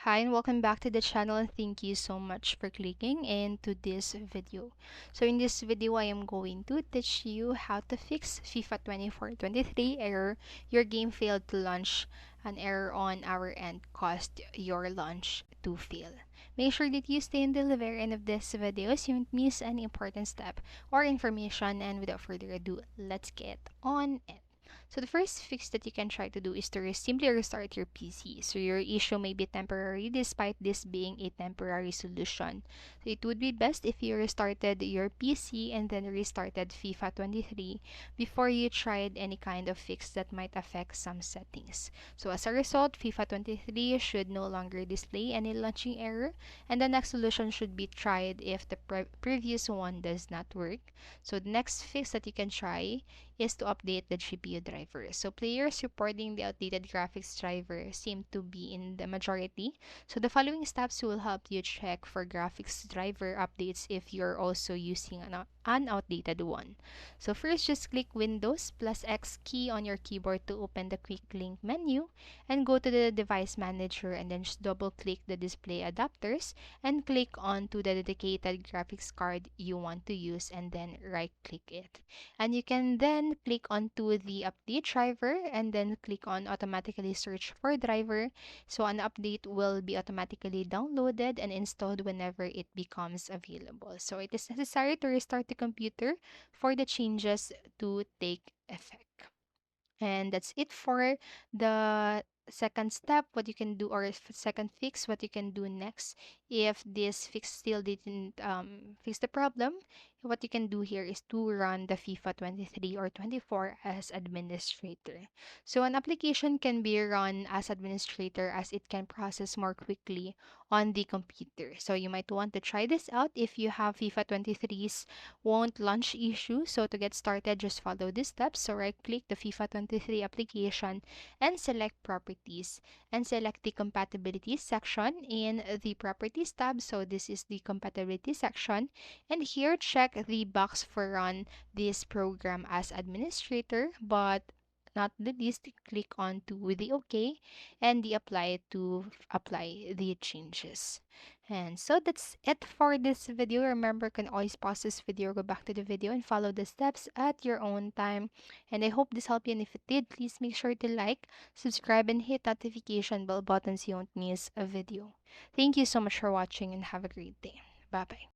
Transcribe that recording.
Hi and welcome back to the channel, and thank you so much for clicking into this video. So in this video, I am going to teach you how to fix FIFA 24-23 error. Your game failed to launch. An error on our end caused your launch to fail. Make sure that you stay until the very end of this video so you won't miss any important step or information, and without further ado, let's get on it. So the first fix that you can try to do is to simply restart your PC. So your issue may be temporary despite this being a temporary solution. So it would be best if you restarted your PC and then restarted FIFA 23 before you tried any kind of fix that might affect some settings. So as a result, FIFA 23 should no longer display any launching error, and the next solution should be tried if the previous one does not work. So the next fix that you can try is to update the GPU driver. So players reporting the outdated graphics driver seem to be in the majority. So the following steps will help you check for graphics driver updates if you're also using an outdated one. So first, just click Windows plus X key on your keyboard to open the quick link menu and go to the device manager, and then just double click the display adapters and click on to the dedicated graphics card you want to use, and then right click it. And you can then click onto the update driver and then click on automatically search for driver. So an update will be automatically downloaded and installed whenever it becomes available. So it is necessary to restart the computer for the changes to take effect. And that's it for the second step. What you can do, or second fix, what you can do next if this fix still didn't fix the problem. What you can do here is to run the FIFA 23 or 24 as administrator. So an application can be run as administrator as it can process more quickly on the computer. So you might want to try this out if you have FIFA 23's won't launch issue. So to get started, just follow these steps. So right click the FIFA 23 application and select properties, and select the compatibility section in the properties tab. So this is the compatibility section, and here check the box for run this program as administrator, but not the least, click on to the OK and the apply to apply the changes. And so that's it for this video. Remember, you can always pause this video, go back to the video, and follow the steps at your own time. And I hope this helped you. And if it did, please make sure to like, subscribe, and hit notification bell button so you won't miss a video. Thank you so much for watching and have a great day. Bye bye.